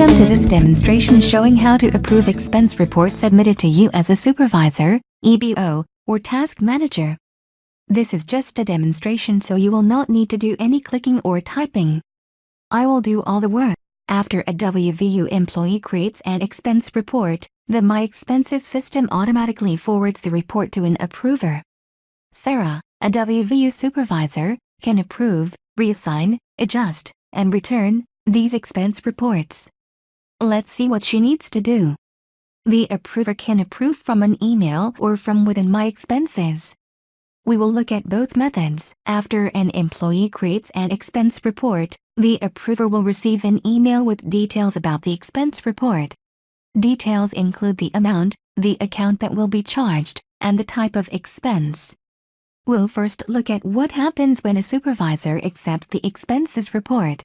Welcome to this demonstration showing how to approve expense reports submitted to you as a supervisor, EBO, or task manager. This is just a demonstration, so you will not need to do any clicking or typing. I will do all the work. After a WVU employee creates an expense report, the My Expenses system automatically forwards the report to an approver. Sarah, a WVU supervisor, can approve, reassign, adjust, and return these expense reports. Let's see what she needs to do. The approver can approve from an email or from within My Expenses. We will look at both methods. After an employee creates an expense report, the approver will receive an email with details about the expense report. Details include the amount, the account that will be charged, and the type of expense. We'll first look at what happens when a supervisor accepts the expenses report.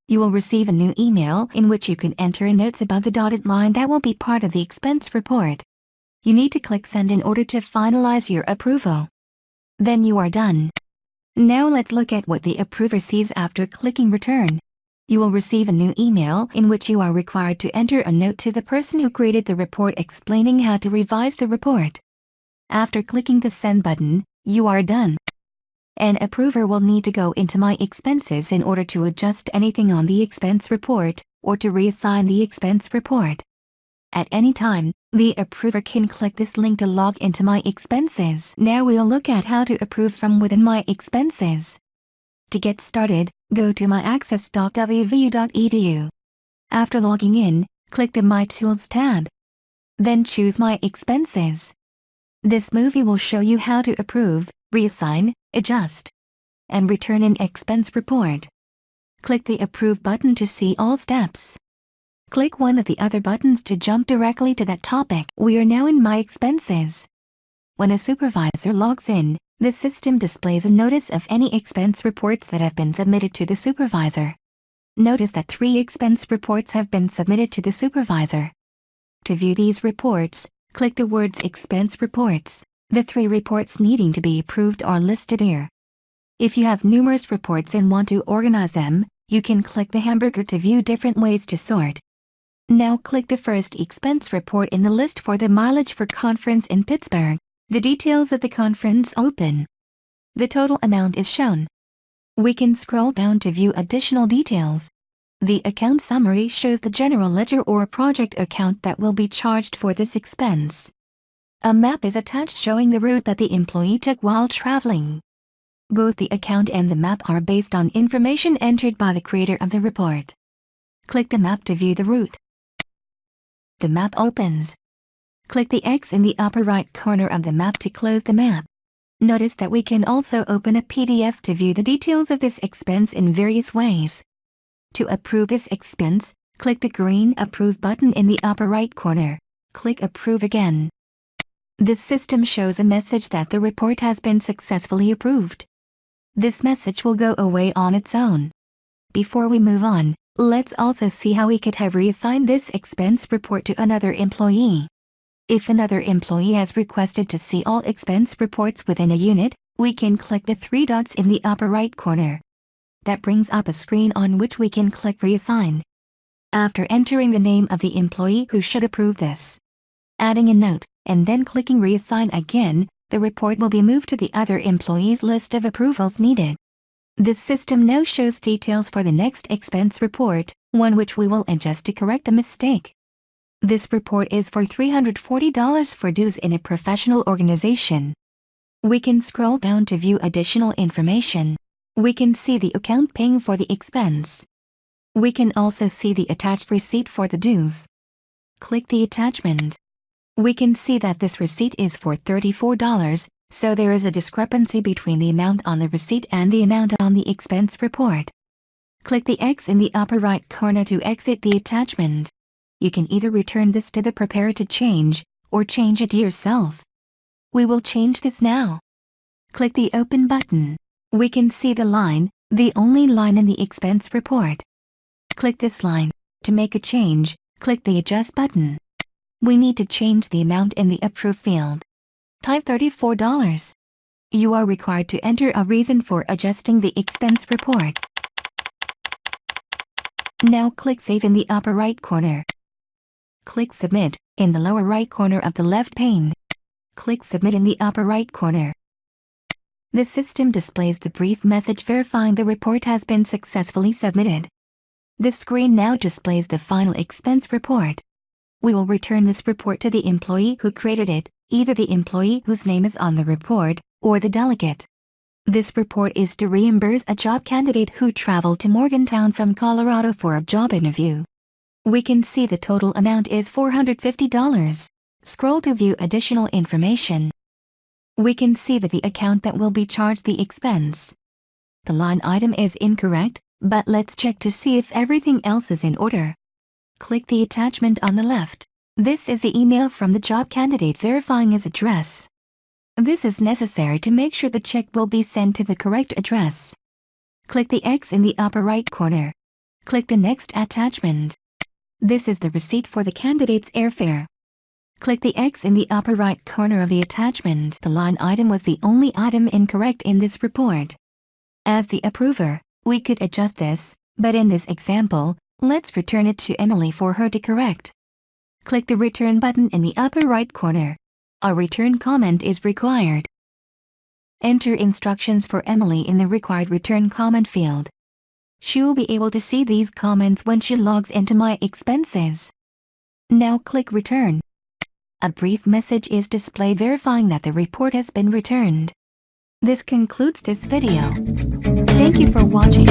You will receive a new email in which you can enter notes above the dotted line that will be part of the expense report. You need to click Send in order to finalize your approval. Then you are done. Now let's look at what the approver sees after clicking Return. You will receive a new email in which you are required to enter a note to the person who created the report explaining how to revise the report. After clicking the Send button, you are done. An approver will need to go into My Expenses in order to adjust anything on the expense report, or to reassign the expense report. At any time, the approver can click this link to log into My Expenses. Now we'll look at how to approve from within My Expenses. To get started, go to myaccess.wvu.edu. After logging in, click the My Tools tab. Then choose My Expenses. This movie will show you how to approve, reassign, adjust, and return an expense report. Click the Approve button to see all steps. Click one of the other buttons to jump directly to that topic. We are now in My Expenses. When a supervisor logs in, the system displays a notice of any expense reports that have been submitted to the supervisor. Notice that 3 expense reports have been submitted to the supervisor. To view these reports, click the words Expense Reports. The 3 reports needing to be approved are listed here. If you have numerous reports and want to organize them, you can click the hamburger to view different ways to sort. Now click the first expense report in the list for the mileage for conference in Pittsburgh. The details of the conference open. The total amount is shown. We can scroll down to view additional details. The account summary shows the general ledger or project account that will be charged for this expense. A map is attached showing the route that the employee took while traveling. Both the account and the map are based on information entered by the creator of the report. Click the map to view the route. The map opens. Click the X in the upper right corner of the map to close the map. Notice that we can also open a PDF to view the details of this expense in various ways. To approve this expense, click the green Approve button in the upper right corner. Click Approve again. The system shows a message that the report has been successfully approved. This message will go away on its own. Before we move on, let's also see how we could have reassigned this expense report to another employee. If another employee has requested to see all expense reports within a unit, we can click the 3 dots in the upper right corner. That brings up a screen on which we can click Reassign. After entering the name of the employee who should approve this, adding a note, and then clicking Reassign again, the report will be moved to the other employee's list of approvals needed. The system now shows details for the next expense report, one which we will adjust to correct a mistake. This report is for $340 for dues in a professional organization. We can scroll down to view additional information. We can see the account paying for the expense. We can also see the attached receipt for the dues. Click the attachment. We can see that this receipt is for $34, so there is a discrepancy between the amount on the receipt and the amount on the expense report. Click the X in the upper right corner to exit the attachment. You can either return this to the preparer to change, or change it yourself. We will change this now. Click the Open button. We can see the line, the only line in the expense report. Click this line. To make a change, click the Adjust button. We need to change the amount in the Approve field. Type $34. You are required to enter a reason for adjusting the expense report. Now click Save in the upper right corner. Click Submit in the lower right corner of the left pane. Click Submit in the upper right corner. The system displays the brief message verifying the report has been successfully submitted. The screen now displays the final expense report. We will return this report to the employee who created it, either the employee whose name is on the report, or the delegate. This report is to reimburse a job candidate who traveled to Morgantown from Colorado for a job interview. We can see the total amount is $450. Scroll to view additional information. We can see that the account that will be charged the expense. The line item is incorrect, but let's check to see if everything else is in order. Click the attachment on the left. This is the email from the job candidate verifying his address. This is necessary to make sure the check will be sent to the correct address. Click the X in the upper right corner. Click the next attachment. This is the receipt for the candidate's airfare. Click the X in the upper right corner of the attachment. The line item was the only item incorrect in this report. As the approver, we could adjust this, but in this example, let's return it to Emily for her to correct. Click the Return button in the upper right corner. A return comment is required. Enter instructions for Emily in the required return comment field. She will be able to see these comments when she logs into My Expenses. Now click Return. A brief message is displayed verifying that the report has been returned. This concludes this video. Thank you for watching.